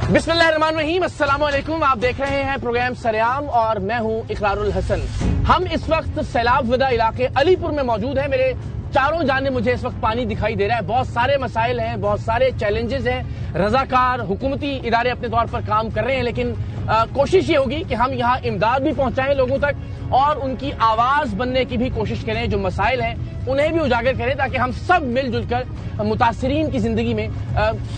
बिस्मिल्लाहिर्रहमानिर्रहीम, अस्सलाम वालेकुम। आप देख रहे हैं प्रोग्राम सरेआम और मैं हूं इकरारुल हसन। हम इस वक्त सैलाब ज़दा इलाके अलीपुर में मौजूद हैं। मेरे चारों जाने मुझे इस वक्त पानी दिखाई दे रहा है। बहुत सारे मसाइल हैं, बहुत सारे चैलेंजेस हैं। रजाकार हुकूमती इदारे अपने तौर पर काम कर रहे हैं, लेकिन कोशिश ये होगी कि हम यहाँ इमदाद भी पहुंचाएं लोगों तक और उनकी आवाज बनने की भी कोशिश करें। जो मसाइल हैं उन्हें भी उजागर करें ताकि हम सब मिलजुल कर मुतासिरीन की जिंदगी में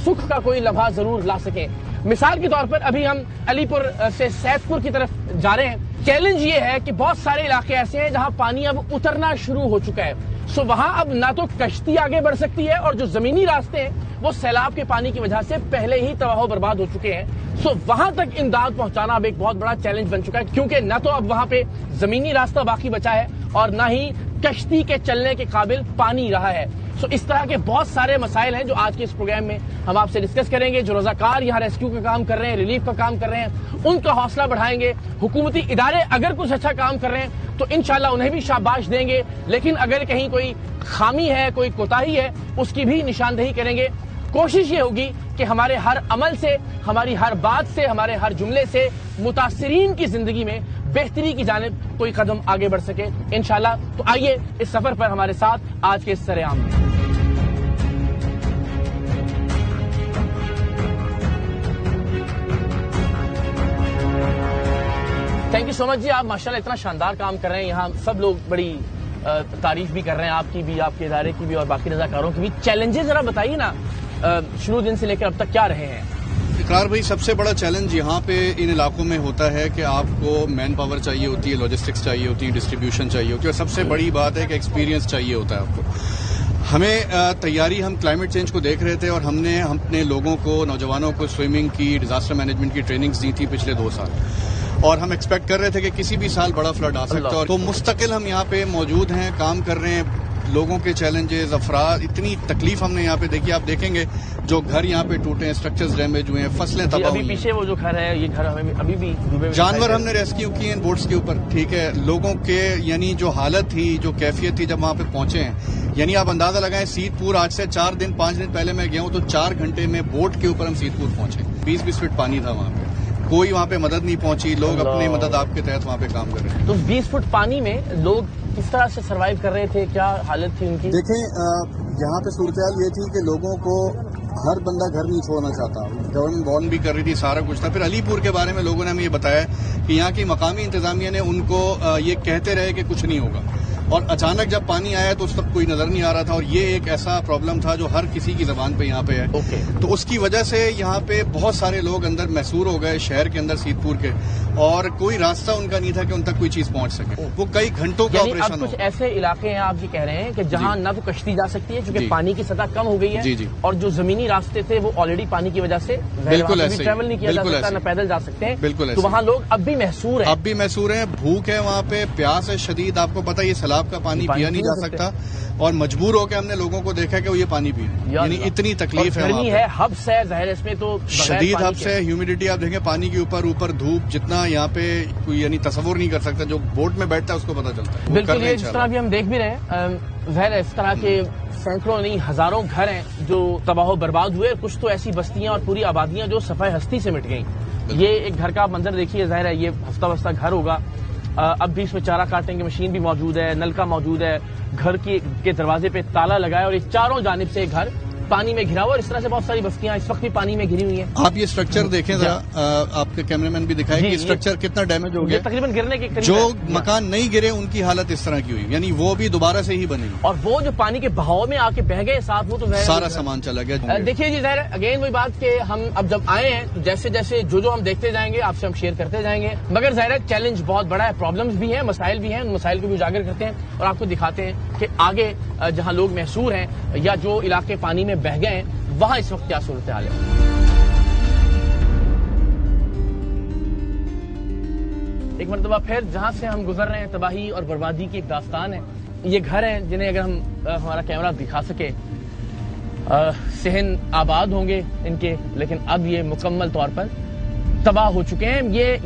सुख का कोई लम्हा जरूर ला सकें। मिसाल के तौर पर अभी हम अलीपुर से सैदपुर की तरफ जा रहे हैं। चैलेंज ये है कि बहुत सारे इलाके ऐसे हैं जहां पानी अब उतरना शुरू हो चुका है। सो वहां अब ना तो कश्ती आगे बढ़ सकती है और जो जमीनी रास्ते हैं वो सैलाब के पानी की वजह से पहले ही तबाह बर्बाद हो चुके हैं। सो वहां तक इमदाद पहुंचाना अब एक बहुत बड़ा चैलेंज बन चुका है, क्योंकि न तो अब वहां पे जमीनी रास्ता बाकी बचा है और न ही कश्ती के चलने के काबिल पानी रहा है। सो इस तरह के बहुत सारे मसाइल हैं जो आज के इस प्रोग्राम में हम आपसे डिस्कस करेंगे। जो रजाकार यहाँ रेस्क्यू का काम कर रहे हैं, रिलीफ का काम कर रहे हैं, उनका हौसला बढ़ाएंगे। हुकूमती इदारे अगर कुछ अच्छा काम कर रहे हैं तो इंशाल्लाह उन्हें भी शाबाश देंगे, लेकिन अगर कहीं कोई खामी है, कोई कोताही है, उसकी भी निशानदेही करेंगे। कोशिश ये होगी कि हमारे हर अमल से, हमारी हर बात से, हमारे हर जुमले से मुतासिरीन की जिंदगी में बेहतरी की जानिब कोई कदम आगे बढ़ सके इंशाल्लाह। तो आइए इस सफर पर हमारे साथ आज के इस सरेआम में। थैंक यू सो मच जी। आप माशाल्लाह इतना शानदार काम कर रहे हैं। यहाँ सब लोग बड़ी तारीफ भी कर रहे हैं, आपकी भी, आपके इदारे की भी और बाकी रजाकारों की भी। चैलेंजेस जरा बताइए ना, शुरू दिन से लेकर अब तक क्या रहे हैं? इकरार भाई, सबसे बड़ा चैलेंज यहाँ पे इन इलाकों में होता है कि आपको मैन पावर चाहिए होती है, लॉजिस्टिक्स चाहिए होती है, डिस्ट्रीब्यूशन चाहिए होती है, और सबसे बड़ी बात है कि एक्सपीरियंस चाहिए होता है आपको। हमें तैयारी, हम क्लाइमेट चेंज को देख रहे थे और हमने अपने लोगों को, नौजवानों को स्विमिंग की, डिजास्टर मैनेजमेंट की ट्रेनिंग्स दी थी पिछले 2 साल, और हम एक्सपेक्ट कर रहे थे कि किसी भी साल बड़ा फ्लड आ सकता है। तो मुस्तकिल हम यहाँ पे मौजूद हैं, काम कर रहे हैं। लोगों के चैलेंजेस, अफराद, इतनी तकलीफ हमने यहाँ पे देखी। आप देखेंगे जो घर यहाँ पे टूटे हैं, स्ट्रक्चर्स डैमेज हुए हैं, फसलें तबाह हुई हैं। अभी पीछे वो जो घर है, ये घर हमें अभी भी डूबे हुए। जानवर हमने रेस्क्यू किए हैं बोट्स के ऊपर, ठीक है। लोगों के यानी जो हालत थी, जो कैफियत थी जब वहाँ पे पहुंचे हैं, यानी आप अंदाजा लगाएं, सीतपुर आज से 4 दिन 5 दिन पहले मैं गया हूँ तो 4 घंटे में बोट के ऊपर हम सीतपुर पहुंचे। 20-20 फीट पानी था वहाँ पे, कोई वहाँ पे मदद नहीं पहुंची। लोग अपनी मदद आपके तहत वहाँ पे काम कर रहे हैं। तो 20 फुट पानी में लोग किस तरह से सरवाइव कर रहे थे, क्या हालत थी उनकी? देखें, यहाँ पे सूरत ये थी कि लोगों को हर बंदा घर नहीं छोड़ना चाहता। गवर्नमेंट वार्न भी कर रही थी, सारा कुछ था। फिर अलीपुर के बारे में लोगों ने हमें ये बताया कि यहाँ की मकामी इंतजामिया ने उनको ये कहते रहे कि कुछ नहीं होगा, और अचानक जब पानी आया तो उस तक कोई नजर नहीं आ रहा था। और ये एक ऐसा प्रॉब्लम था जो हर किसी की जबान पे यहाँ पे है। तो उसकी वजह से यहाँ पे बहुत सारे लोग अंदर महसूर हो गए, शहर के अंदर, सीतपुर के, और कोई रास्ता उनका नहीं था कि उन तक कोई चीज पहुंच सके। वो कई घंटों का ऑपरेशन। कुछ ऐसे इलाके हैं आप ये कह रहे हैं कि जहाँ न तो कश्ती जा सकती है क्योंकि पानी की सतह कम हो गई है, जी। और जो जमीनी रास्ते थे वो ऑलरेडी पानी की वजह से बिल्कुल ट्रैवल नहीं किया जा सकता, न पैदल जा सकते हैं। बिल्कुल। तो वहाँ लोग अब भी महसूर हैं। अब भी महसूर हैं, भूख है वहाँ पे, प्यास है शदीद। आपको पता है ये सैलाब का पानी पिया नहीं जा सकता, और मजबूर होकर हमने लोगों को देखा कि वो ये पानी पी रहे हैं। यानी इतनी तकलीफ है। गर्मी है, हब्स है, ज़ाहिर है इसमें तो शदीद हब्स है, ह्यूमिडिटी। आप देखें पानी के ऊपर धूप, जितना यहाँ पे कोई यानी तस्वुर नहीं कर सकता। जो बोट में बैठता है उसको पता चलता है। बिल्कुल, ये जिस तरह भी हम देख भी रहे हैं, ज़ाहिर है इस तरह के सैकड़ों नहीं हजारों घर हैं जो तबाह बर्बाद हुए। कुछ तो ऐसी बस्तियां और पूरी आबादियां जो सफाई हस्ती से मिट गई। ये एक घर का मंजर देखिए, ज़ाहिर है ये हफ्ता बस्ता घर होगा। अब भी इसमें चारा काटने की मशीन भी मौजूद है, नलका मौजूद है, घर के दरवाजे पे ताला लगा है, और इस चारों जानिब से घर पानी में घिरा हुआ। और इस तरह से बहुत सारी बस्तियां इस वक्त भी पानी में घिरी हुई हैं। आप ये स्ट्रक्चर देखें जरा, आपके कैमरामैन भी दिखाएं कि स्ट्रक्चर कितना डैमेज हो गया। तकरीबन गिरने के करीब। जो मकान नहीं गिरे उनकी हालत इस तरह की हुई, यानी वो भी दोबारा से ही बनेगी। और वो जो पानी के बहाव में आके बह गए साथ, वो तो सारा सामान चला गया। देखिए जी, ज़ाहिर अगेन वही बात कि हम अब जब आए हैं तो जैसे जैसे जो हम देखते जाएंगे आपसे हम शेयर करते जाएंगे। मगर ज़ाहिर चैलेंज बहुत बड़ा है, प्रॉब्लम्स भी हैं, मसाइल भी हैं। उन मसाइल को भी उजागर करते हैं और आपको दिखाते हैं कि आगे जहां लोग महसूर हैं या जो इलाके पानी में बह गए हैं वहां इस वक्त क्या सूरत हाल है। एक मरतबा फिर जहां से हम गुजर रहे हैं, तबाही और बर्बादी की एक दास्तान है। ये घर हैं जिन्हें अगर हम हमारा कैमरा दिखा सके, सहन आबाद होंगे इनके, लेकिन अब ये मुकम्मल तौर पर तबाह हो चुके हैं।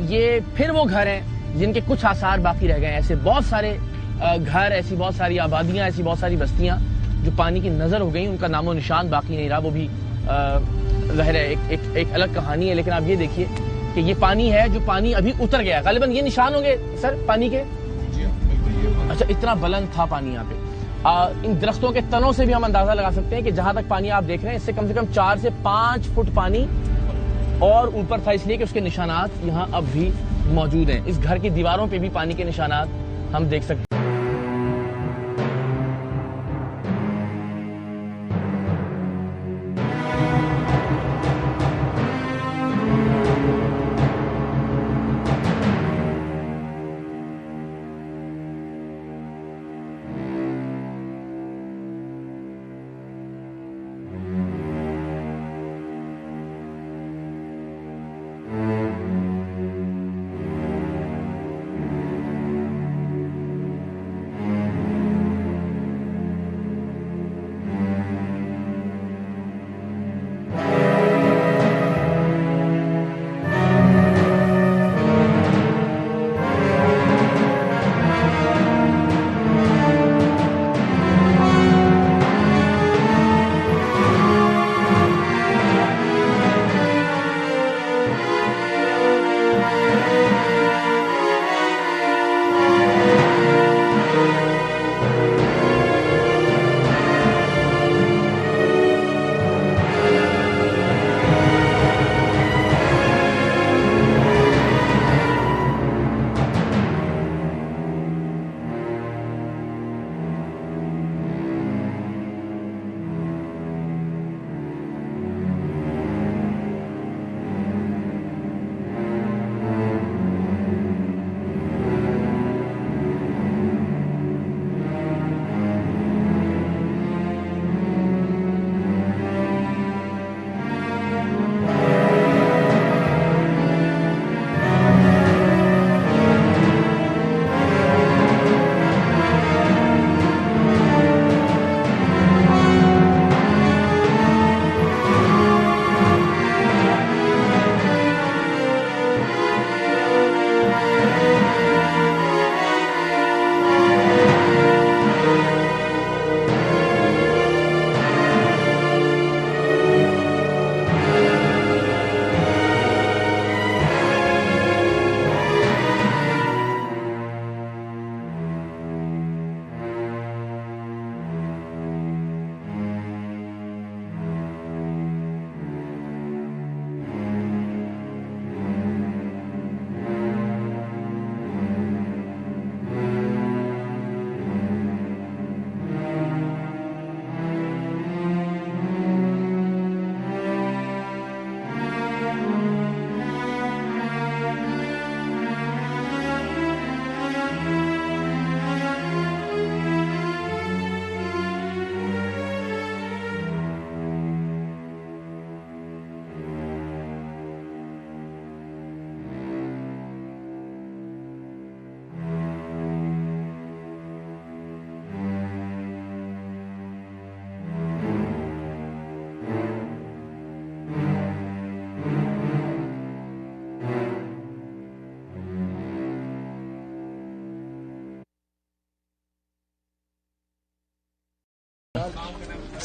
ये फिर वो घर हैं जिनके कुछ आसार बाकी रह गए हैं। ऐसे बहुत सारे घर, ऐसी बहुत सारी आबादियां, ऐसी बहुत सारी बस्तियां जो पानी की नजर हो गई, उनका नामो निशान बाकी नहीं रहा। वो भी ظاہر ہے ایک الگ کہانی ہے، لیکن آپ یہ دیکھیے کہ یہ پانی ہے جو پانی ابھی اتر گیا، غالباً یہ نشان ہوں گے سر پانی کے؟ اچھا، اتنا بلند تھا پانی یہاں پہ. ان درختوں کے تنوں سے بھی ہم اندازہ لگا سکتے ہیں کہ جہاں تک پانی آپ دیکھ رہے ہیں اس سے کم 4 سے 5 فٹ پانی اور اوپر تھا، اس لیے کہ اس کے نشانات یہاں اب بھی موجود ہیں. اس گھر کی دیواروں پہ بھی پانی کے نشانات ہم دیکھ سکتے ہیں.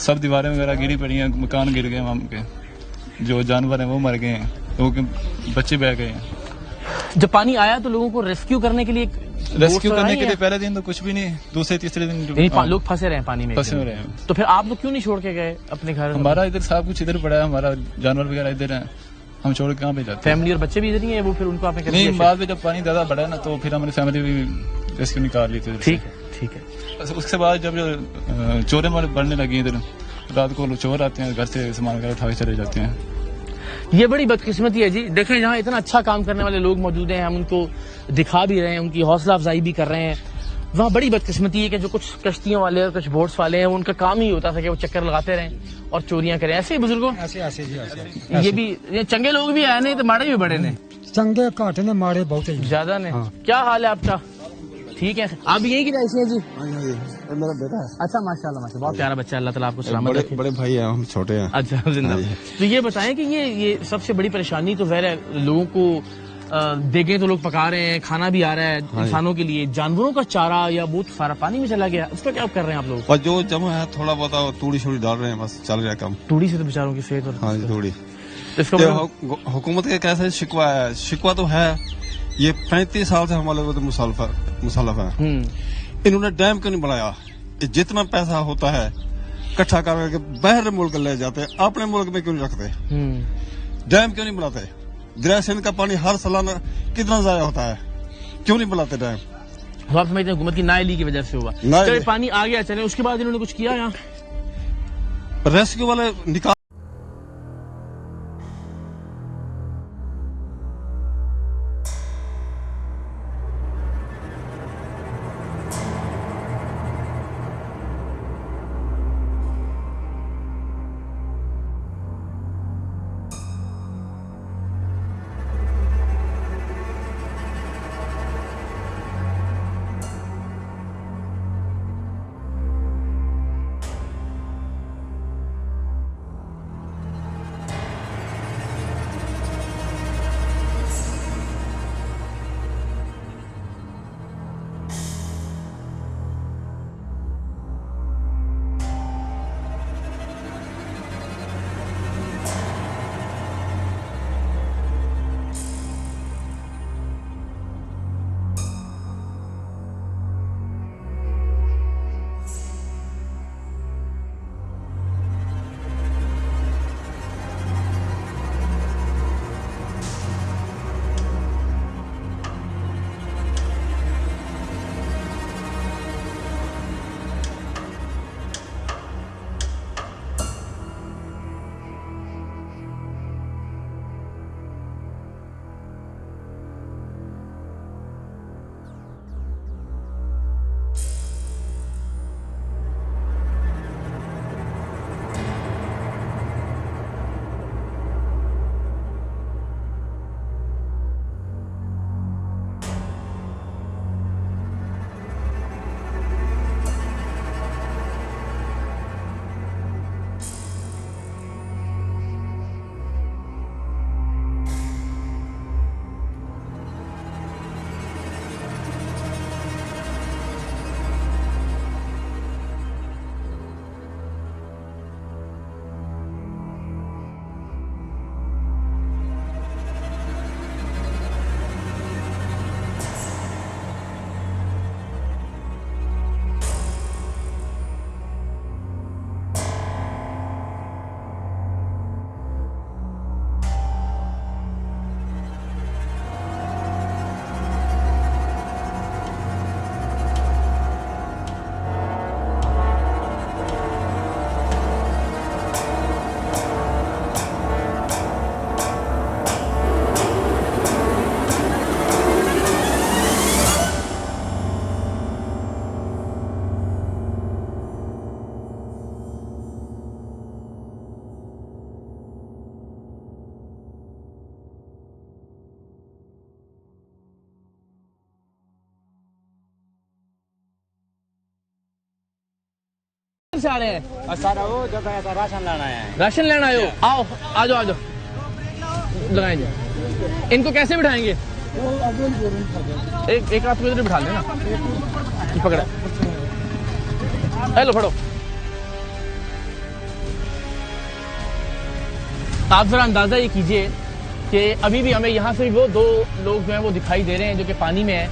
سب دیواریں وغیرہ گری پڑی ہیں، مکان گر گئے وہاں کے، جو جانور ہیں وہ مر گئے ہیں، لوگوں کے بچے بہ گئے ہیں. جب پانی آیا تو لوگوں کو ریسکیو کرنے کے لیے کرنے کے لیے پہلے دن تو کچھ بھی نہیں، دوسرے تیسرے دن لوگ پھنسے رہے ہیں پانی میں. پھنسے رہے ہیں. تو پھر آپ لوگ کیوں نہیں چھوڑ کے گئے اپنے گھر؟ ہمارا ادھر سب کچھ ادھر پڑا ہے، ہمارا جانور وغیرہ ادھر ہیں، ہم چھوڑ کے کہاں پہ جاتے ہیں؟ فیملی اور بچے بھی ادھر ہی ہیں، وہ پھر ان کو آپ نے نہیں، بعد میں جب پانی زیادہ بڑھا ہے نا تو پھر ہماری فیملی بھی ریسکیو نکال لی تھی. ٹھیک ہے. اس کے بعد جب چوریں بڑھنے لگی ادھر، رات کو چور آتے ہیں، گھر سے سامان وغیرہ اٹھا کے چلے جاتے ہیں. یہ بڑی بدقسمتی ہے جی. دیکھیں جہاں اتنا اچھا کام کرنے والے لوگ موجود ہیں، ہم ان کو دکھا بھی رہے ہیں، ان کی حوصلہ افزائی بھی کر رہے ہیں، وہاں بڑی بدقسمتی ہے کہ جو کچھ کشتیوں والے اور کچھ بوٹس والے ہیں ان کا کام ہی ہوتا تھا کہ وہ چکر لگاتے رہیں اور چوریاں کریں. ایسے ہی بزرگوں یہ بھی چنگے لوگ بھی آئے نہیں تو ماڑے بھی بڑے نے، چنگے کاٹ نے ماڑے بہت زیادہ نے. کیا حال ہے آپ کا؟ ٹھیک ہے. آپ یہی کی رہائشی ہیں جی؟ میرا بیٹا ہے. اچھا ماشاء اللہ بہت پیارا بچہ، اللہ تعالیٰ آپ کو سلامت رکھے. بڑے بھائی ہیں ہم، چھوٹے ہیں. اچھا زندہ. تو یہ بتائیں کہ یہ سب سے بڑی پریشانی تو ظاہر ہے لوگوں کو دیگیں تو لوگ پکا رہے ہیں, کھانا بھی آ رہا ہے انسانوں کے لیے, جانوروں کا چارہ یا بہت سارا پانی میں چلا گیا, اس کا کیا کر رہے ہیں آپ لوگ؟ اور جو جمع ہے تھوڑا بہت توڑی چھوڑی ڈال رہے ہیں, بس چل رہا ہے کام. توڑی سے تو بیچاروں کی صحت اور ہاں جی توڑی. اس کا حکومت کا کیسے شکوہ ہے, شکوہ تو ہے, یہ 35 سال سے ہمارے لوگ مصالف ہیں. انہوں نے ڈیم کیوں نہیں بنایا؟ جتنا پیسہ ہوتا ہے اکٹھا کر کے باہر ملک لے جاتے, اپنے ملک میں کیوں نہیں رکھتے؟ ڈیم کیوں نہیں بناتے؟ دریا سندھ کا پانی ہر سالانہ کتنا ضائع ہوتا ہے, کیوں نہیں بناتے ڈیم؟ آپ سمجھتے ہیں حکومت کی نااہلی کی وجہ سے ہوا؟ چلے پانی آ گیا, چلے اس کے بعد انہوں نے کچھ کیا یہاں؟ ریسکیو والے نکال سے آ رہے ہیں؟ راشن لانا ہے. راشن لینا آئے ہو؟ آؤ آ جاؤ, آ جاؤ, لگائیں گے. ان کو کیسے بٹھائیں گے؟ ایک ہاتھ میں ادھر بٹھا لیں نا, پکڑا, لو پڑھو. آپ ذرا اندازہ یہ کیجئے کہ ابھی بھی ہمیں یہاں سے وہ دو لوگ جو ہیں وہ دکھائی دے رہے ہیں جو کہ پانی میں ہیں,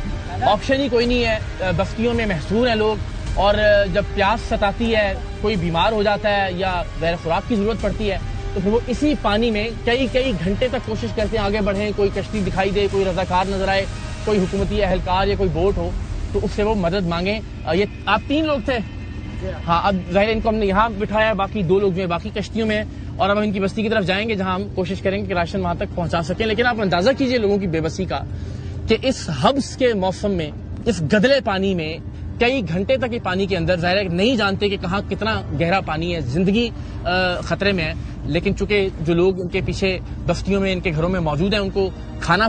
آپشن ہی کوئی نہیں ہے, بستیوں میں محصور ہیں لوگ, اور جب پیاس ستاتی ہے, کوئی بیمار ہو جاتا ہے یا غیر خوراک کی ضرورت پڑتی ہے تو پھر وہ اسی پانی میں کئی گھنٹے تک کوشش کرتے ہیں آگے بڑھیں, کوئی کشتی دکھائی دے, کوئی رضاکار نظر آئے, کوئی حکومتی اہلکار یا کوئی بوٹ ہو تو اس سے وہ مدد مانگیں. یہ آپ 3 لوگ تھے؟ ہاں, اب ظاہر ان کو ہم نے یہاں بٹھایا, باقی 2 لوگ جو ہیں باقی کشتیوں میں, اور اب ہم ان کی بستی کی طرف جائیں گے جہاں ہم کوشش کریں گے کہ راشن وہاں تک پہنچا سکیں. لیکن آپ اندازہ کیجئے لوگوں کی بے بسی کا کہ اس حبس کے موسم میں, اس گدلے پانی میں کئی گھنٹے تک یہ پانی کے اندر, ظاہر ہے نہیں جانتے کہ کہاں کتنا گہرا پانی ہے, زندگی خطرے میں ہے. لیکن چونکہ جو لوگ ان کے پیچھے بستیوں میں, ان کے گھروں میں موجود ہیں, ان کو کھانا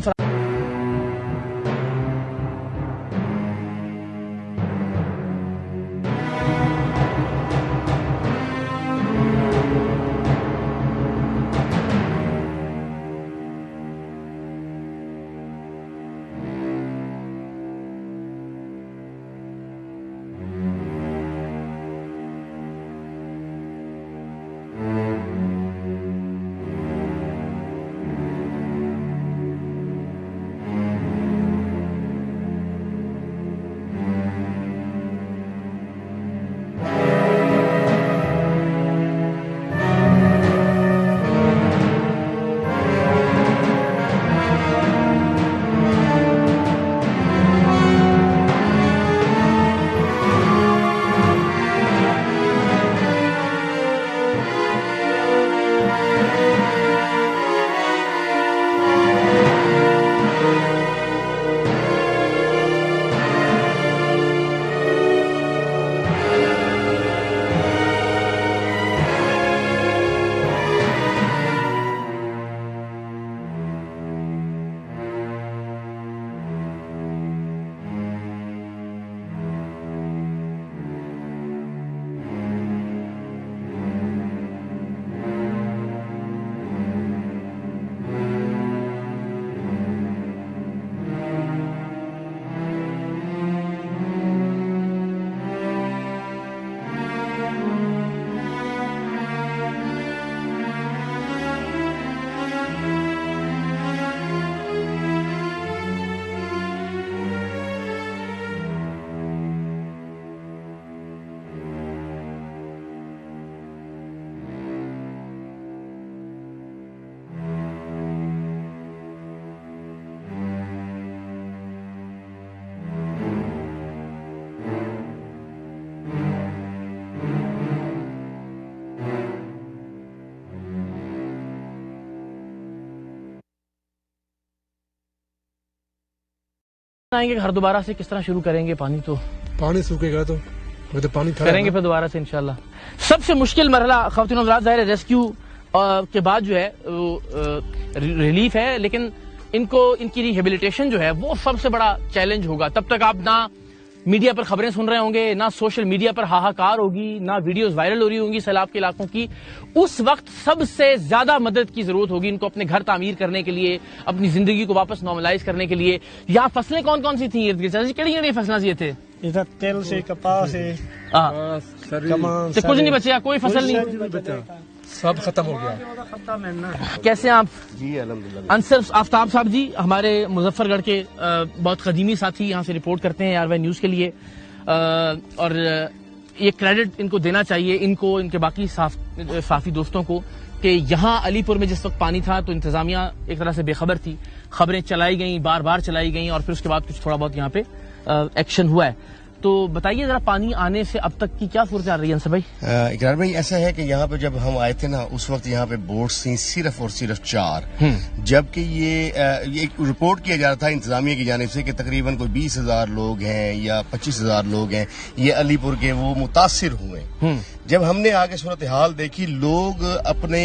آئیں گے گھر دوبارہ سے کس طرح شروع کریں گے؟ پانی سوکھے گا تو پانی کریں گے پھر دوبارہ سے انشاءاللہ. سب سے مشکل مرحلہ خواتین و حضرات ظاہر ہے ریسکیو کے بعد جو ہے ریلیف ہے، لیکن ان کی ریہیبلیٹیشن جو ہے وہ سب سے بڑا چیلنج ہوگا. تب تک آپ نہ میڈیا پر خبریں سن رہے ہوں گے، نہ سوشل میڈیا پر ہاہاکار ہوگی، نہ ویڈیوز وائرل ہو رہی ہوں گی سیلاب کے علاقوں کی. اس وقت سب سے زیادہ مدد کی ضرورت ہوگی ان کو اپنے گھر تعمیر کرنے کے لیے، اپنی زندگی کو واپس نارملائز کرنے کے لیے. یہاں فصلیں کون کون سی تھیں ارد گرد؟ کہڑی فصلیں یہ تھے؟ ادھر تیل سے کپاس سے کچھ نہیں بچے، کوئی فصل نہیں، سب ختم ہو گیا. کیسے ہیں آپ؟ جی الحمدللہ. انصر آفتاب صاحب جی ہمارے مظفر گڑھ کے بہت قدیمی ساتھی یہاں سے رپورٹ کرتے ہیں آر وائی نیوز کے لیے، اور یہ کریڈٹ ان کو دینا چاہیے، ان کو، ان کے باقی صحافی دوستوں کو، کہ یہاں علی پور میں جس وقت پانی تھا تو انتظامیہ ایک طرح سے بے خبر تھی، خبریں چلائی گئیں، بار بار چلائی گئیں، اور پھر اس کے بعد کچھ تھوڑا بہت یہاں پہ ایکشن ہوا ہے. تو بتائیے ذرا پانی آنے سے اب تک کی کیا صورت آ رہی ہے انصر بھائی؟ اقرار بھائی ایسا ہے کہ یہاں پہ جب ہم آئے تھے نا اس وقت یہاں پہ بوٹس تھیں صرف اور صرف 4، جبکہ یہ رپورٹ کیا جا رہا تھا انتظامیہ کی جانب سے کہ تقریباً کوئی 20,000 لوگ ہیں یا 25,000 لوگ ہیں یہ علی پور کے وہ متاثر ہوئے. جب ہم نے آگے صورتحال دیکھی، لوگ اپنے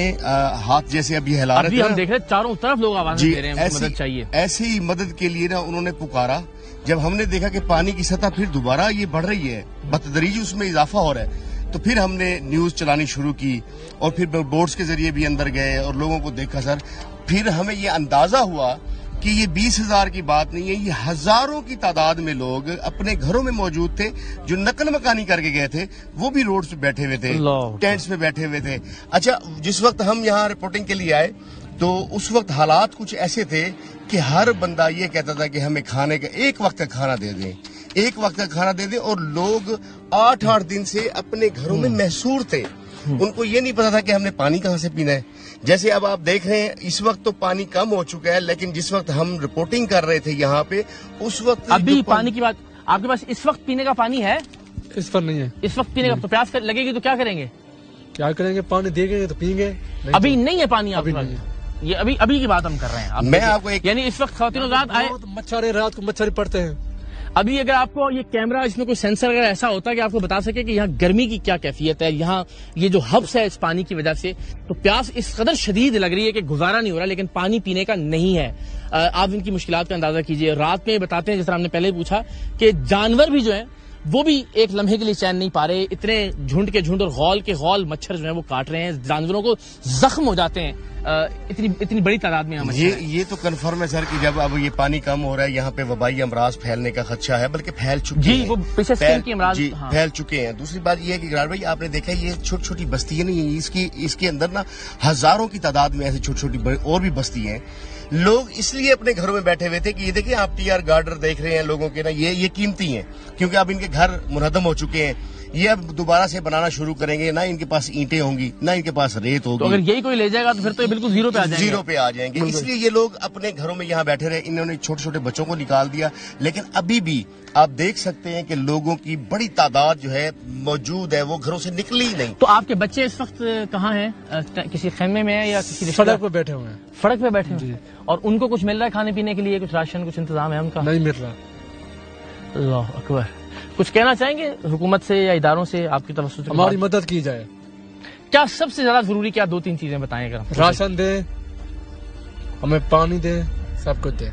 ہاتھ جیسے اب یہ ہلا رہے تھے، ہم دیکھ رہے ہیں چاروں طرف لوگ آواز دے رہے ہیں مدد چاہیے. ایسی مدد کے لیے نا انہوں نے پکارا. جب ہم نے دیکھا کہ پانی کی سطح پھر دوبارہ یہ بڑھ رہی ہے، بتدریج اس میں اضافہ ہو رہا ہے، تو پھر ہم نے نیوز چلانی شروع کی اور پھر بورڈز کے ذریعے بھی اندر گئے اور لوگوں کو دیکھا. سر پھر ہمیں یہ اندازہ ہوا کہ یہ 20,000 کی بات نہیں ہے، یہ ہزاروں کی تعداد میں لوگ اپنے گھروں میں موجود تھے، جو نقل مکانی کر کے گئے تھے وہ بھی روڈز پہ بیٹھے ہوئے تھے، ٹینٹس پہ بیٹھے ہوئے تھے. اچھا جس وقت ہم یہاں رپورٹنگ کے لیے آئے تو اس وقت حالات کچھ ایسے تھے کہ ہر بندہ یہ کہتا تھا کہ ہمیں کھانے کا ایک وقت کا کھانا دے دیں، ایک وقت کا کھانا دے دیں. اور لوگ 8 دن سے اپنے گھروں میں محصور تھے، ان کو یہ نہیں پتا تھا کہ ہم نے پانی کہاں سے پینا ہے. جیسے اب آپ دیکھ رہے ہیں اس وقت تو پانی کم ہو چکا ہے، لیکن جس وقت ہم رپورٹنگ کر رہے تھے یہاں پہ اس وقت ابھی پانی کی بات، آپ کے پاس اس وقت پینے کا پانی ہے؟ اس پر نہیں ہے اس وقت پینے کا. تو پیاس لگے گی تو کیا کریں گے؟ کیا کریں گے؟ پانی دے گے تو پئیں گے. ابھی نہیں ہے پانی آپ کے پاس؟ یہ ابھی کی بات ہم کر رہے ہیں. میں آپ کو یعنی اس وقت خواتین رات آئے، مچھر رات کو مچھر پڑتے ہیں. ابھی اگر آپ کو یہ کیمرہ، اس میں کوئی سینسر اگر ایسا ہوتا ہے کہ آپ کو بتا سکے کہ یہاں گرمی کی کیا کیفیت ہے، یہاں یہ جو حبس ہے اس پانی کی وجہ سے، تو پیاس اس قدر شدید لگ رہی ہے کہ گزارا نہیں ہو رہا، لیکن پانی پینے کا نہیں ہے. آپ ان کی مشکلات کا اندازہ کیجئے. رات میں بتاتے ہیں، جس طرح ہم نے پہلے پوچھا، کہ جانور بھی جو ہیں وہ بھی ایک لمحے کے لیے چین نہیں پا رہے. اتنے جھنڈ کے جھنڈ اور غول کے غول مچھر جو ہیں وہ کاٹ رہے ہیں، جانوروں کو زخم ہو جاتے ہیں اتنی بڑی تعداد میں. یہ تو کنفرم ہے سر کہ جب اب یہ پانی کم ہو رہا ہے یہاں پہ وبائی امراض پھیلنے کا خدشہ ہے، بلکہ پھیل چکے ہیں. وہ پیچھے سکن کی امراض پھیل چکے ہیں. دوسری بات یہ ہے کہ اقرار بھائی آپ نے دیکھا یہ چھوٹی چھوٹی بستی نہیں ہیں، اس کے اندر نا ہزاروں کی تعداد میں ایسی چھوٹی چھوٹی اور بھی بستی ہیں. لوگ اس لیے اپنے گھروں میں بیٹھے ہوئے تھے کہ یہ دیکھیں آپ TR گارڈر دیکھ رہے ہیں لوگوں کے نا، یہ قیمتی ہیں کیونکہ اب ان کے گھر منہدم ہو چکے ہیں. یہ اب دوبارہ سے بنانا شروع کریں گے، نہ ان کے پاس اینٹیں ہوں گی نہ ان کے پاس ریت ہوگی. تو اگر یہی کوئی لے جائے گا تو پھر تو یہ بالکل زیرو پہ آ جائیں گے. اس لیے یہ لوگ اپنے گھروں میں یہاں بیٹھے رہے. انہوں نے چھوٹے چھوٹے بچوں کو نکال دیا، لیکن ابھی بھی آپ دیکھ سکتے ہیں کہ لوگوں کی بڑی تعداد جو ہے موجود ہے، وہ گھروں سے نکلی نہیں. تو آپ کے بچے اس وقت کہاں ہیں؟ کسی خیمے میں ہیں یا کسی سڑک پہ بیٹھے ہوئے ہیں؟ سڑک پہ بیٹھے ہیں. اور ان کو کچھ مل رہا ہے کھانے پینے کے لیے؟ کچھ راشن، کچھ انتظام ہے ان کا؟ نہیں مل رہا. اللہ اکبر. کچھ کہنا چاہیں گے حکومت سے یا اداروں سے آپ کی طرف سے؟ ہماری مدد کی جائے. کیا سب سے زیادہ ضروری کیا 2-3 چیزیں بتائیں اگر؟ راشن دے، ہمیں پانی دے، سب کچھ دے.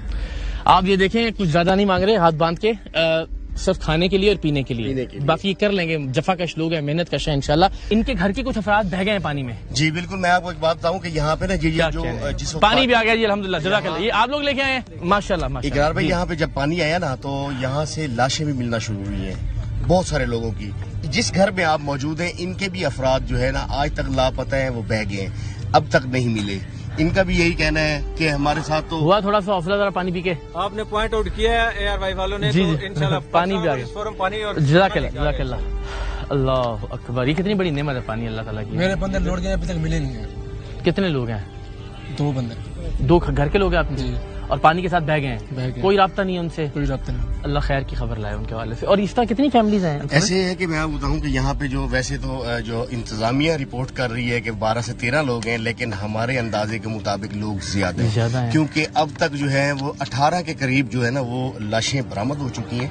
آپ یہ دیکھیں کچھ زیادہ نہیں مانگ رہے، ہاتھ باندھ کے، صرف کھانے کے لیے اور پینے کے لیے. باقی کر لیں گے، جفا کش لوگ ہیں، محنت کش ہیں انشاءاللہ. ان کے گھر کے کچھ افراد بہ گئے ہیں پانی میں. جی بالکل. میں آپ کو ایک بات بتاؤں کہ یہاں پہ نا جس پانی بھی آ گیا جی الحمدللہ، جزاک اللہ. یہ آپ لوگ لے کے آئے ہیں؟ ماشاءاللہ. اقرار بھائی یہاں پہ جب پانی آیا نا تو یہاں سے لاشیں بھی ملنا شروع ہوئی ہیں بہت سارے لوگوں کی. جس گھر میں آپ موجود ہیں ان کے بھی افراد جو ہے نا آج تک لاپتہ ہیں، وہ بہ گئے ہیں، اب تک نہیں ملے. ان کا بھی یہی کہنا ہے کہ ہمارے ساتھ تو ہوا تھوڑا سا حوصلہ، ذرا پانی پی کے. آپ نے پوائنٹ آؤٹ کیا ہے ARY والوں نے، جی تو انشاءاللہ پانی بھی آ گیا. جزاک اللہ، جزاک اللہ. اللہ اکبر. یہ کتنی بڑی نعمت ہے پانی اللہ تعالیٰ کی. میرے بندے لوٹ گئے، ابھی تک ملے نہیں ہیں. کتنے لوگ ہیں؟ 2 بندے. 2 گھر کے لوگ ہیں آپ؟ جی. اور پانی کے ساتھ بہ گئے بہ ہیں، گئے۔ کوئی رابطہ نہیں ہے ان سے؟ کوئی رابطہ نہیں۔ اللہ خیر کی خبر لائے ان کے والے سے۔ اور اس طرح کتنی فیملیز ہیں؟ ایسے ہے کہ میں بتاؤں کہ یہاں پہ جو ویسے تو جو انتظامیہ رپورٹ کر رہی ہے کہ 12 سے 13 لوگ ہیں، لیکن ہمارے اندازے کے مطابق لوگ زیادہ ہیں، کیونکہ اب تک جو ہے وہ 18 کے قریب جو ہے نا وہ لاشیں برآمد ہو چکی ہیں،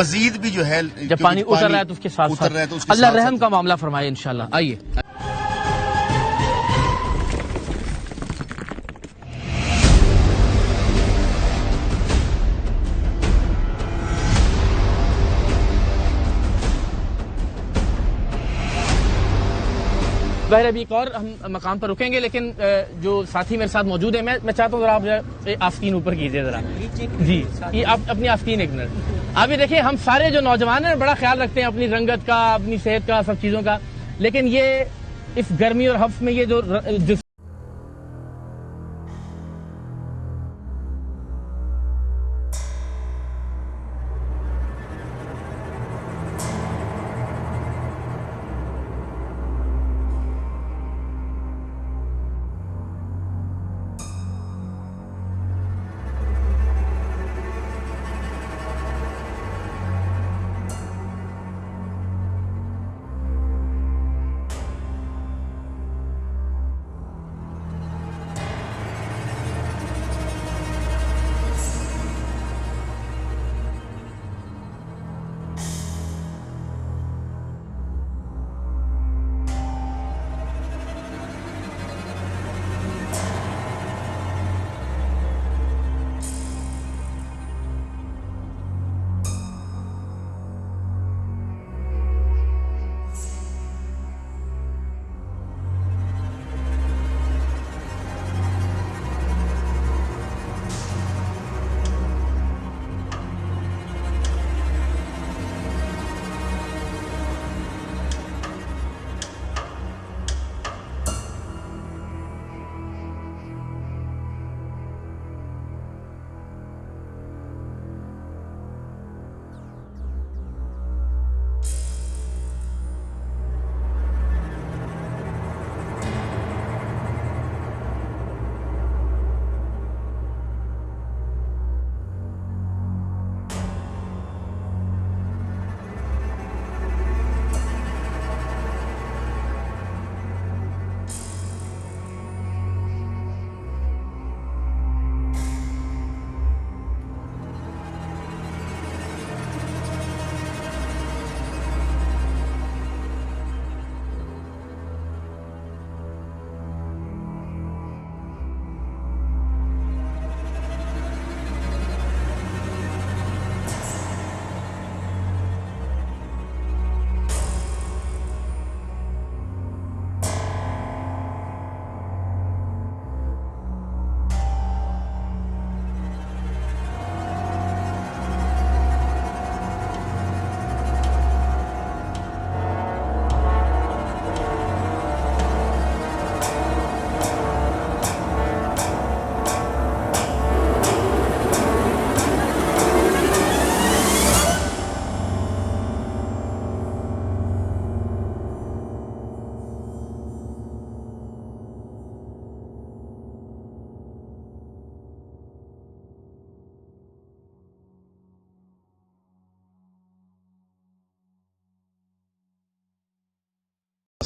مزید بھی جو ہے جب پانی اتر رہا ہے تو اس کے ساتھ اتر رہا ہے تو اس کے اللہ ساتھ رحم کا معاملہ فرمائے انشاءاللہ۔ آئیے ظاہر ابھی ایک اور ہم مقام پر رکیں گے، لیکن جو ساتھی میرے ساتھ موجود ہیں، میں چاہتا ہوں ذرا آپ آستین اوپر کیجیے ذرا جی، یہ آپ اپنی آستین ایک منٹ۔ آپ یہ دیکھیں ہم سارے جو نوجوان ہیں بڑا خیال رکھتے ہیں اپنی رنگت کا، اپنی صحت کا، سب چیزوں کا، لیکن یہ اس گرمی اور ہفت میں یہ جو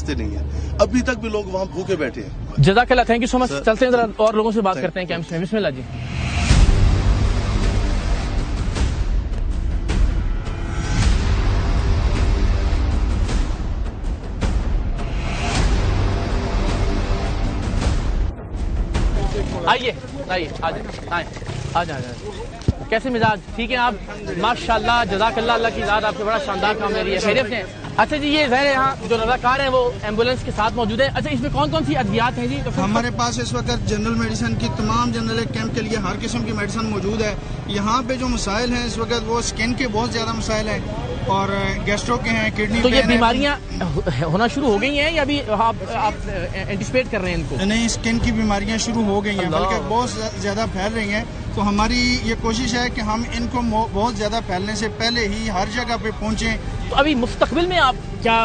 نہیں ہے، ابھی تک بھی لوگ وہاں بھوکے بیٹھے ہیں۔ جزاک اللہ، تھینک یو سو مچ۔ چلتے ہیں ذرا اور لوگوں سے بات کرتے ہیں کیمپس میں۔ بسم اللہ جی۔ آئیے آئیے آ جائیں۔ کیسے مزاج؟ ٹھیک ہے آپ؟ ماشاءاللہ، جزاک اللہ، اللہ کی ذات آپ سے بڑا شاندار کام لے رہی ہے، خیریت سے؟ اچھا جی، یہ ظاہر یہاں جو رضاکار ہیں وہ ایمبولینس کے ساتھ موجود ہیں۔ اچھا، اس میں کون کون سی ادویات ہیں جی؟ ہمارے پاس اس وقت جنرل میڈیسن کی تمام جنرل کیمپ کے لیے ہر قسم کی میڈیسن موجود ہے۔ یہاں پہ جو مسائل ہیں اس وقت وہ سکن کے بہت زیادہ مسائل ہیں، और गैस्ट्रो के हैं, किडनी तो ये पेन है। बीमारियां होना शुरू हो गई हैं या अभी आप एंटिसिपेट कर रहे हैं इनको? नहीं, स्किन की बीमारियां शुरू हो गई हैं, बल्कि बहुत ज्यादा फैल रही हैं। तो हमारी ये कोशिश है कि हम इनको बहुत ज्यादा फैलने से पहले ही हर जगह पे पहुंचें। तो अभी मुस्तकबिल में आप क्या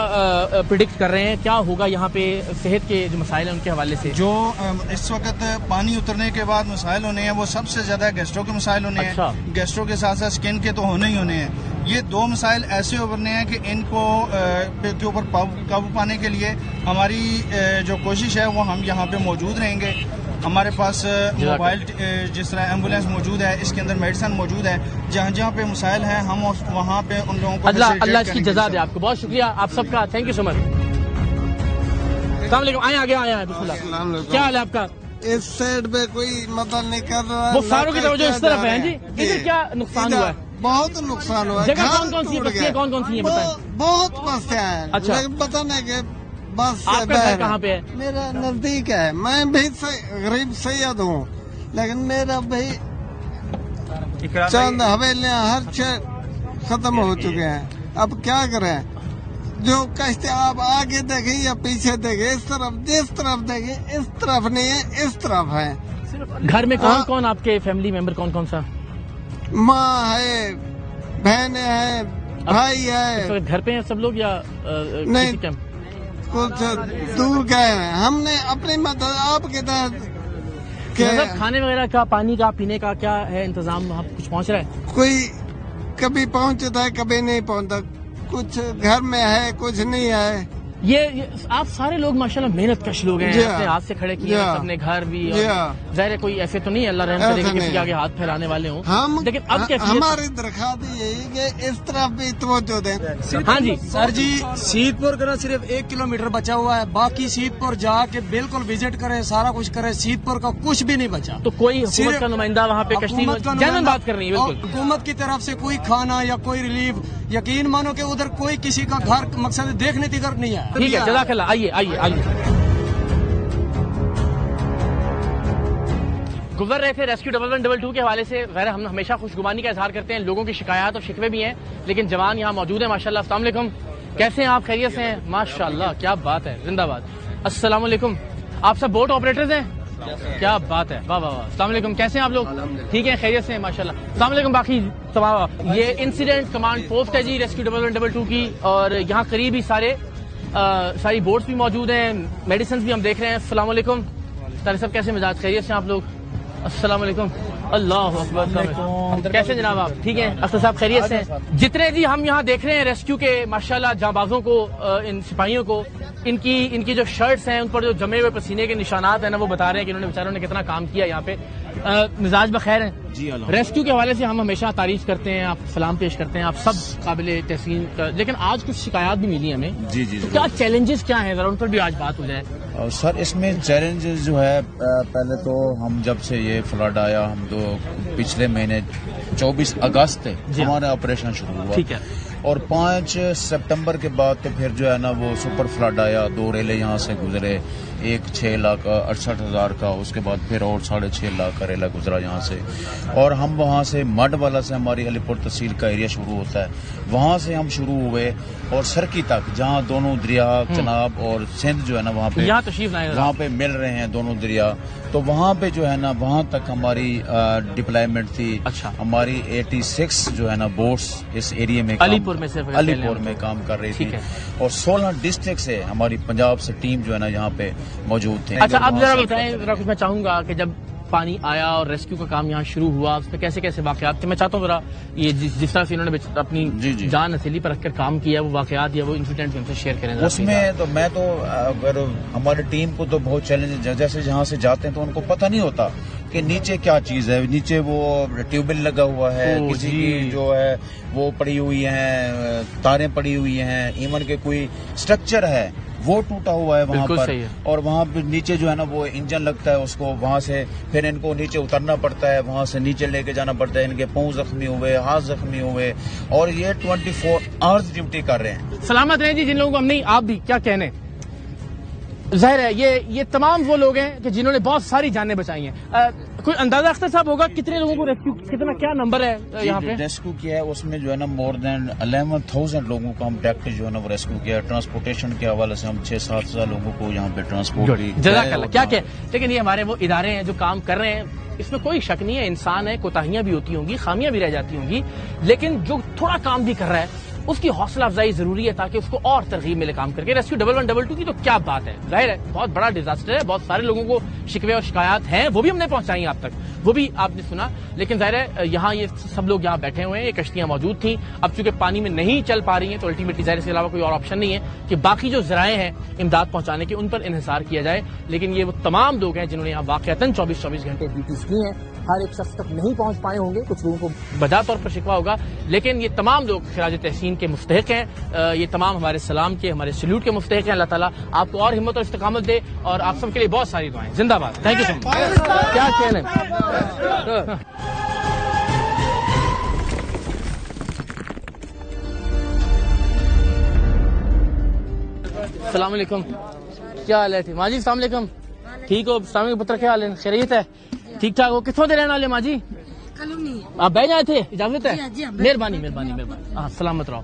प्रिडिक्ट कर रहे हैं, क्या होगा यहाँ पे सेहत के जो मसाइल हैं उनके हवाले से? जो इस वक्त पानी उतरने के बाद मसाइल होने हैं वो सबसे ज्यादा गैस्ट्रो के मसाइल होने अच्छा। हैं। गैस्ट्रो के साथ साथ स्किन के तो होने ही होने हैं। ये दो मसाइल ऐसे उभरने हैं कि इनको के ऊपर काबू पाने के लिए हमारी जो कोशिश है वो हम यहाँ पे मौजूद रहेंगे। हमारे पास मोबाइल जिस तरह एम्बुलेंस मौजूद है, इसके अंदर मेडिसिन मौजूद है। जहाँ जहाँ पे मसाइल हैं हम वहाँ पे उन लोगों को अल्लाह इसकी जज़ा दे आपको। बहुत शुक्रिया आप सबका, थैंक यू सो मच। अस्सलाम वालेकुम, आए आगे आए बिस्मिल्लाह। क्या हाल है आपका? इस साइड पे कोई मदद नहीं कर रहा। वो फारूक की तवज्जो इस तरफ है जी। इधर क्या नुकसान हुआ है? बहुत नुकसान हुआ है। जगह कौन कौन सी है, बस्तियाँ कौन कौन सी हैं बताएं? बहुत बस्तियाँ हैं। अच्छा। लेकिन पता नहीं कि बस आपका घर कहाँ पे है? मेरा नजदीक है। मैं भी गरीब सैयद हूँ, लेकिन मेरा भाई चंद हवेलियाँ हर चीज खत्म हो चुके हैं। अब क्या करें? जो कष्ट आप आगे देखें या पीछे देखें, इस तरफ जिस तरफ देखें इस तरफ नहीं है, इस तरफ है। घर में कौन कौन आपके फैमिली मेंबर कौन कौन सा? माँ है, बहनें हैं, भाई है। इस वक्त घर पे हैं सब लोग या नहीं, किसी कैंप? कुछ दूर गए हैं। हमने अपनी मदद आपके तहत मतलब खाने वगैरह का, पानी का, पीने का क्या है इंतजाम? वहाँ कुछ पहुँच रहा है? कोई कभी पहुँचता है, कभी नहीं पहुँचता। कुछ घर में है, कुछ नहीं है। ये आप सारे लोग माशाल्लाह मेहनत कश लोग हैं, जी अपने हाथ से खड़े किए हैं, अपने घर भी। ज़ाहिर है कोई ऐसे तो नहीं, अल्लाह रहम करेगा किसी के आगे हाथ फैलाने वाले हों। हम लेकिन अब कैसे हमारी दरखास्त यही कि इस तरफ भी तवज्जो दें। हाँ जी सर जी, सीतपुर का सिर्फ 1 किलोमीटर बचा हुआ है, बाकी सीतपुर जाके बिल्कुल विजिट करें, सारा कुछ करें। सीतपुर का कुछ भी नहीं बचा। तो कोई हुकूमत का नुमाइंदा वहाँ पे कश्ती में जनरल बात कर रही है? बिल्कुल हुकूमत की तरफ से कोई खाना या कोई रिलीफ, यकीन मानो कि उधर कोई किसी का घर मकसद देखने तिगर नहीं है। ठीक है, जज़ाकल्लाह। आइए आइए आइए। गुजर रहे थे रेस्क्यू 1122 के हवाले से। गैर हम हमेशा खुशगुमानी का इजहार करते हैं, लोगों की शिकायत और शिकवे भी हैं, लेकिन जवान यहाँ मौजूद है माशाल्लाह। अस्सलाम वालेकुम, कैसे हैं आप? खैरियत से हैं? माशाल्लाह, क्या बात है, जिंदाबाद। अस्सलाम वालेकुम, आप सब बोट ऑपरेटर्स हैं? क्या बात है, वाह वाह वाह। अस्सलाम वालेकुम, कैसे हैं आप लोग? ठीक है, खैरियत से हैं माशाल्लाह। अस्सलाम वालेकुम। बाकी तमाम ये इंसिडेंट कमांड पोस्ट है जी रेस्क्यू 1122 की, और यहाँ करीब ही सारी बोट्स भी मौजूद हैं, मेडिसिन भी हम देख रहे हैं। अस्सलाम वालेकुम, सारे सब कैसे मिजाज? खैरियत से आप लोग? अस्सलाम वालेकुम, अल्लाह अकबर। कैसे जनाब आप? ठीक हैं अख्तर साहब, खैरियत से हैं? जितने जी हम यहाँ देख रहे हैं रेस्क्यू के माशाल्लाह जांबाजों को, इन सिपाहियों को, इनकी जो शर्ट्स हैं उन पर जो जमे हुए पसीने के निशानात हैं ना, वो बता रहे हैं कि इन्होंने बेचारों ने कितना काम किया यहाँ पे। मिजाज बखैर हैं जी? रेस्क्यू के हवाले से हम हमेशा तारीफ करते हैं, आप सलाम पेश करते हैं, आप सब काबिल तहसीन। लेकिन आज कुछ शिकायत भी मिली हमें। जी जी, तो क्या चैलेंजेस क्या हैं, जरा उन पर भी आज बात हो जाए। सर, इसमें चैलेंजेस जो है, पहले तो हम जब से ये फ्लड आया, हम तो पिछले महीने 24 अगस्त हमारा ऑपरेशन शुरू हुआ। ठीक है। और 5 सितंबर के बाद तो फिर जो है ना वो सुपर फ्लड आया, 2 रेले यहाँ से गुजरे, एक 6,68,000 का, उसके बाद फिर और 6.5 लाख का रेला गुजरा यहाँ से। और हम वहाँ से मड वाला से हमारी अलीपुर तहसील का एरिया शुरू होता है, वहाँ से हम शुरू हुए और सरकी तक, जहाँ दोनों दरिया चनाब और सिंध जो है ना वहाँ पे मिल रहे हैं दोनों दरिया। तो वहाँ पे जो है ना वहाँ तक हमारी डिप्लॉयमेंट थी। अच्छा। हमारी 86 जो है ना बोट्स इस एरिया में अलीपुर में सिर्फ अलीपुर में काम कर रही थी, और 16 डिस्ट्रिक्ट से हमारी पंजाब से टीम जो है ना यहाँ पे मौजूद थे। अच्छा, अब जरा बताएं, जरा कुछ मैं चाहूंगा कि जब पानी आया और रेस्क्यू का काम यहाँ शुरू हुआ, उसमें कैसे कैसे वाकयात थे? मैं चाहता हूँ जरा ये जिस तरह से इन्होंने अपनी जान हथेली पर रखकर काम किया, वो वाकयात या वो इंसिडेंट हमसे शेयर करें। उसमें तो मैं तो अगर हमारी टीम को तो बहुत चैलेंज, जैसे जहाँ से जाते हैं तो उनको पता नहीं होता कि नीचे क्या चीज है। नीचे वो ट्यूबवेल लगा हुआ है, किसी की जो है वो पड़ी हुई है, तारें पड़ी हुई हैं, इवन के कोई स्ट्रक्चर है वो टूटा हुआ है वहाँ पर। और वहाँ पे नीचे जो है ना वो इंजन लगता है उसको, वहाँ से फिर इनको नीचे उतरना पड़ता है, वहाँ से नीचे लेके जाना पड़ता है। इनके पाँव जख्मी हुए, हाथ जख्मी हुए, और ये 24 आवर्स ड्यूटी कर रहे हैं। सलामत रहे जी जिन लोगों को हम नहीं, आप भी क्या कहने। जाहिर है ये तमाम वो लोग हैं कि जिन्होंने बहुत सारी जानें बचाई हैं। कोई अंदाजा अख्तर साहब होगा कितने लोगों को रेस्क्यू, कितना क्या नंबर है यहाँ पे? रेस्क्यू किया है उसमें जो है ना मोर देन 11,000 लोगों को हम डायरेक्ट जो है ना वो रेस्क्यू किया है। ट्रांसपोर्टेशन के हवाले से हम 6-7 हज़ार लोगों को यहाँ पे ट्रांसपोर्ट की। जज़ाकल्लाह। क्या क्या, लेकिन ये हमारे वो इदारे हैं जो काम कर रहे हैं, इसमें कोई शक नहीं है, इंसान है, कोताहियां भी होती होंगी, खामियां भी रह जाती होंगी, लेकिन जो थोड़ा काम भी कर रहा है उसकी हौसला अफजाई जरूरी है ताकि उसको और तरगीब मिले काम करके। रेस्क्यू 1112 की तो क्या बात है, जाहिर है बहुत बड़ा डिजास्टर है, बहुत सारे लोगों को शिकवे और शिकायत हैं, वो भी हमने पहुंचाई आप तक, वो भी आपने सुना, लेकिन जाहिर है यहाँ ये सब लोग यहाँ बैठे हुए हैं, ये कश्तियां मौजूद थी, अब चूंकि पानी में नहीं चल पा रही हैं तो अल्टीमेटली जाहिर इसके अलावा कोई और ऑप्शन नहीं है कि बाकी जो जराए हैं इमदाद पहुंचाने के उन पर इन्हिसार किया जाए। लेकिन ये वो तमाम लोग हैं जिन्होंने यहाँ वाकईतन 24-24 घंटे ड्यूटीज की हैं, हर एक शख्स तक नहीं पहुंच पाए होंगे, कुछ लोगों को बजा तौर पर शिकवा होगा, लेकिन ये तमाम लोग खिराज तहसीन के मुस्तहिक हैं, ये तमाम हमारे सलाम के, हमारे सल्यूट के मुस्तहिक हैं। अल्लाह ताला आपको और हिम्मत और इस्तिकामत दे और आप सबके लिए बहुत सारी दुआएं। जिंदाबाद, थैंक यू सो मच। क्या कहना है? अस्सलाम वालेकुम, क्या हाल है? माजी अस्सलाम वालेकुम, ठीक हो? सामने पुत्र क्या हाल है? खैरियत है? ठीक ठाक हो? कितों दे रहने वाले माजी? आप बह जाए थे, इजाजत है? मेहरबानी मेहरबानी मेहरबानी, हाँ सलामत रहो।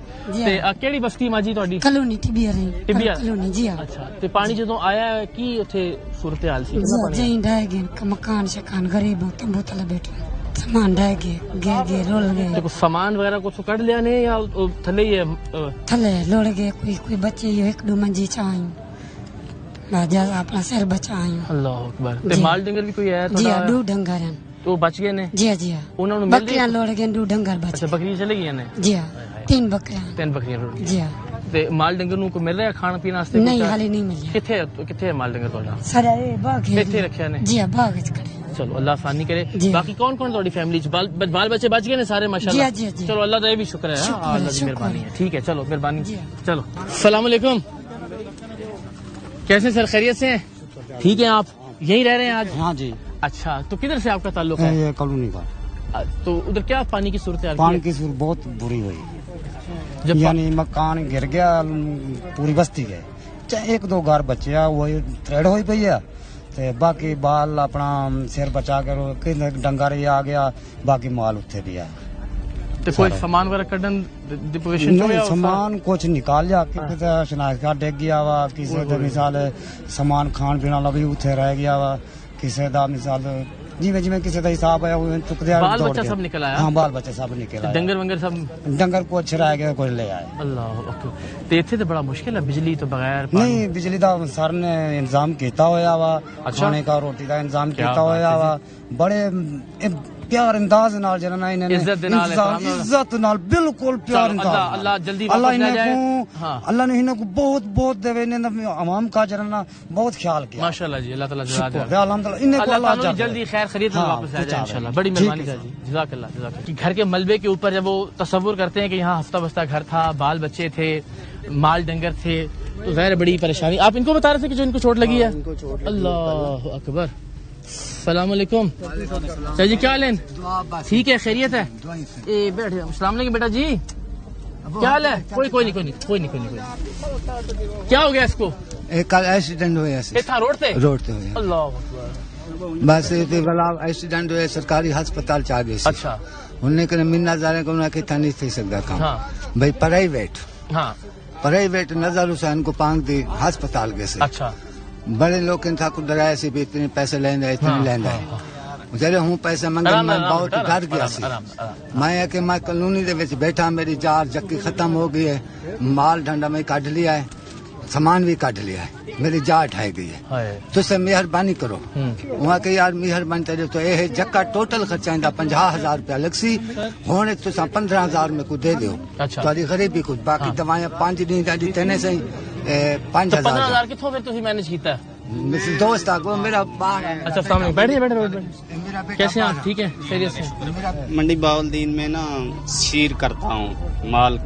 केड़ी बस्ती माजी ਤੁਹਾਡੀ? कलोनी टिबिया टिबिया कलोनी जी। अच्छा, ते पानी ਜਦੋਂ ਆਇਆ ਕੀ ਉੱਥੇ सूरत हाल सी? कितना पानी? जहीं ढह गए मकान शकान गरीब तंबू तले बैठे, सामान ढह गए, गिर गए, रोल गए। कुछ सामान वगैरह कुछ कट लिया ने या थले ही है? थले लोड़ गए, कोई बच्चे एक दो मंजी चाहूं बाजा अपना सिर बचाऊं। अल्लाह अकबर। ते माल डंगर भी कोई आया? जी दो डंगर हैं तो बच गए ने? जी जी। उन्होंने बकरियां लोड़ गए, दो डंगर बच। अच्छा, बकरियां चली गई ने? जी 3 बकरियां। 3 बकरियां जी। ते माल डंगर नु को मिल रहा है खाना पीना वास्ते? नहीं हाले नहीं मिले। किथे है माल डंगर ਤੁਹਾਡਾ? सारा बाग है, किथे रखा ने? जी बाग च खड़े। चलो अल्लाह आसानी करे। बाकी कौन कौन ਤੁਹਾਡੀ फैमिली च बाल बच्चे बच गए ने सारे माशाल्लाह? जी जी। चलो अल्लाह का भी शुक्र है, अल्लाह की मेहरबानी है। ठीक है, चलो मेहरबानी। चलो अस्सलाम वालेकुम, कैसे सर, खैरियत से हैं? ठीक है, आप यहीं रह रहे हैं आज? हाँ जी। अच्छा, तो किधर से आपका ताल्लुक है? ये कॉलोनी का। तो उधर क्या पानी की सूरत है? पानी की सूरत बहुत बुरी हुई, जब यानी मकान गिर गया, पूरी बस्ती गए, चाहे 1-2 घर बचे आ, वही त्रेड़ हुई पई है, ते बाकी बाल अपना सिर बचा कर डंगर ही आ गया, बाकी माल उत्थे भी है। तो कोई सामान वगैरह कटन दी पोजीशन नहीं, सामान कुछ निकाल जा, किसी शनाख्त कार्ड डिग गया वा, किसी का मिसाल सामान खान पीने वाला भी उत्थे रह गया वा, किसी का मिसाल जिमें जिमें किसी का हिसाब है वो चुक दिया। बाल बच्चा सब निकल आया? हाँ, बाल बच्चे सब निकल आया। डंगर वंगर सब? डंगर कुछ रह गया, कुछ ले आए। अल्लाह अकबर। तो इत्थे तो बड़ा मुश्किल है, बिजली तो बगैर नहीं, बिजली का सर ने इंतजाम किया होया वा, खाने का रोटी का इंतजाम किया होया वा, बड़े प्यार अंदाज नाल जना इन्होंने इज्जत नाल बिल्कुल प्यार अंदाज। अल्लाह जल्दी अल्लाह अल्लाह ने इन्हें को बहुत बहुत देवे, इन्हें आवाम का जना बहुत ख्याल किया माशाल्लाह जी। अल्लाह ताला जज़ा दे, अल्हम्दुलिल्लाह इन्हें को अल्लाह जल्दी खैर खैरियत में वापस आ जाए इंशाल्लाह। बड़ी मेहरबानी है जी, जज़ाकल्लाह जज़ाकल्लाह। कि घर के मलबे के ऊपर जब वो तसव्वुर करते हैं कि यहाँ हफ्ता बस्ता घर था, बाल बच्चे थे, माल डंगर थे, तो ज़ाहिर बड़ी परेशानी। आप इनको बता रहे थे कि जो इनको चोट लगी है? अल्लाह अकबर। सलाम अलैकुम सर जी, क्या हाल है? ठीक है, खैरियत है? बैठे। अस्सलाम वालेकुम बेटा जी, क्या हाल है? कोई नहीं। क्या हो गया इसको? कल एक्सीडेंट हुआ रोड पे अल्लाह बस एक्सीडेंट हुआ, सरकारी अस्पताल च आ गए। अच्छा, उन्हें कने मिन्ना जाने को उन्हें कितना नहीं थी सकता काम। भाई प्राइवेट नजर हुसैन को पांग दी अस्पताल गए। अच्छा, बड़े लोग था को डराया से भी इतने पैसे लेंदा इतने लेंदा है। जरे हूँ पैसे मंगे, मैं बहुत डर गया सी। मैं कि मैं कॉलोनी दे विच बैठा, मेरी जार जक्की खत्म हो गई है, माल डंडा में काट लिया है, सामान भी काट लिया है, मेरी जार ढाई गई है। तुझसे मेहरबानी करो। वहाँ के यार मेहरबानी तेरे तो ये जक्का टोटल खर्चा 50,000 रुपया लगसी, होने तुसा 15,000 में को दे दो। तुम्हारी गरीबी कुछ, बाकी दवाइयाँ 5 दिन दी तेने से 5,000। 15,000 कितों फिर तुसी मैनेज कीता है? दोस्त आ मेरा बाहर है। अच्छा, सामने बैठे। कैसे आप? ठीक है, खैरियत से? मंडी बाउलदीन में ना शीर करता हूँ माल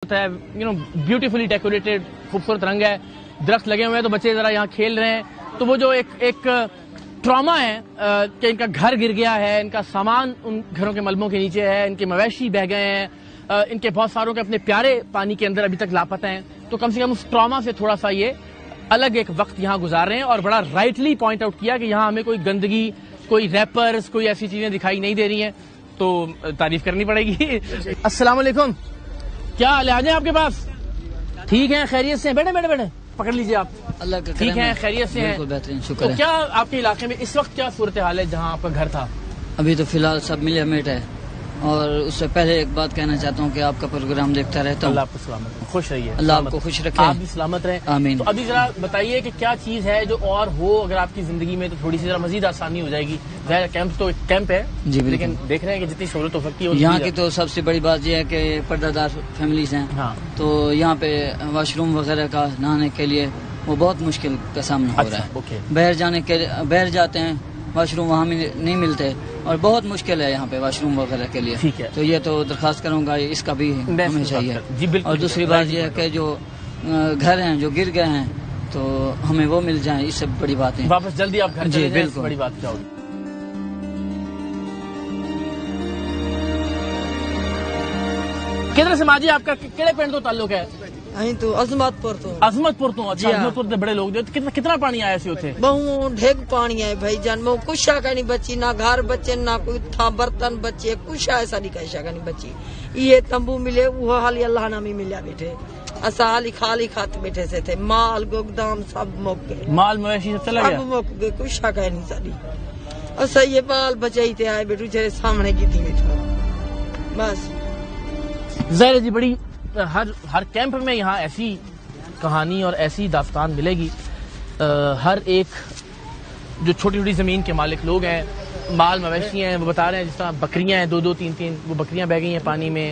پتہ ہے بیوٹیفلی ڈیکوریٹڈ، خوبصورت رنگ ہے، درخت لگے ہوئے ہیں، تو بچے ذرا یہاں کھیل رہے ہیں. تو وہ جو ایک ٹراما ہے کہ ان کا گھر گر گیا ہے، ان کا سامان ان گھروں کے ملبوں کے نیچے ہے، ان کے مویشی بہہ گئے ہیں، ان کے بہت ساروں کے اپنے پیارے پانی کے اندر ابھی تک لاپتہ ہیں، تو کم سے کم اس ٹراما سے تھوڑا سا یہ الگ ایک وقت یہاں گزار رہے ہیں. اور بڑا رائٹلی پوائنٹ آؤٹ کیا کہ یہاں ہمیں کوئی گندگی، کوئی ریپرز، کوئی ایسی چیزیں دکھائی نہیں دے رہی ہیں، تو تعریف کرنی پڑے گی. السلام علیکم، کیا حال ہے؟ آ جائیں آپ کے پاس. ٹھیک ہے، خیریت سے ہیں؟ بیٹھے بیٹھے بیٹھے، پکڑ لیجیے آپ. اللہ کا ٹھیک ہے، خیریت سے ہیں؟ بہترین، شکر. تو کیا آپ کے علاقے میں اس وقت کیا صورتحال ہے جہاں آپ کا گھر تھا؟ ابھی تو فی الحال سب مل میٹ ہے، اور اس سے پہلے ایک بات کہنا چاہتا ہوں کہ آپ کا پروگرام دیکھتا رہتا ہوں. اللہ آپ کو سلامت رہے، خوش رہیے، اللہ آپ کو خوش رکھے، آپ بھی سلامت رہیں. آمین. تو ابھی ذرا بتائیے کہ کیا چیز ہے جو اور ہو اگر آپ کی زندگی میں، تو تھوڑی سی ذرا مزید آسانی ہو جائے گی. ظاہر کیمپ تو ایک کیمپ ہے جی، لیکن دیکھ رہے ہیں کہ جتنی سہولت ہو سکتی ہے یہاں کی. تو سب سے بڑی بات یہ ہے کہ پردہ دار فیملیز ہیں، تو یہاں پہ واش روم وغیرہ کا نہانے کے لیے وہ بہت مشکل کا سامنا ہو رہا ہے. باہر جاتے ہیں، واش روم وہاں نہیں ملتے، اور بہت مشکل ہے یہاں پہ واش روم وغیرہ کے لیے. ٹھیک ہے، تو یہ تو درخواست کروں گا اس کا بھی ہمیں چاہیے. اور دوسری بات یہ ہے کہ جو گھر ہیں جو گر گئے ہیں تو ہمیں وہ مل جائیں، اس سے بڑی بات ہے. واپس جلدی آپ گھر چلے جائیں، اس سے بڑی بات کیا ہوگی. کدھر سے ماجی آپ کا کہڑے پنڈ تو تعلق ہے؟ تو عظمت پور تو. عظمت پور تو. اچھا، عظمت پور سے بڑے لوگ کتنا پانی آیا سی اتنے؟ بہت ڈھیگ پانی ہے بھائی جان، وہ کچھ شا کا نہیں بچی، نہ گھر بچے، نہ کوئی تھا برتن بچے، کچھ ایسا نہیں کہیں شا کا نہیں بچی. یہ تمبو ملے وہ حالی اللہ نامی ملیا بیٹھے، ایسا حالی خالی کھاتے بیٹھے سے تھے. مال گودام سب مک گئے، مال مویشی سب چلا گیا، سب مک گئے، کچھ شا کا نہیں ساری. ایسا یہ بال بچے ہی تھے آئے بیٹھو چلے سامنے کی تھی بیٹھو بس. ظاہر جی بڑی ہر کیمپ میں یہاں ایسی کہانی اور ایسی داستان ملے گی. ہر ایک جو چھوٹی چھوٹی زمین کے مالک لوگ ہیں، مال مویشی ہیں، وہ بتا رہے ہیں جس طرح بکریاں ہیں، 2-2 3-3 وہ بکریاں بہ گئی ہیں پانی میں.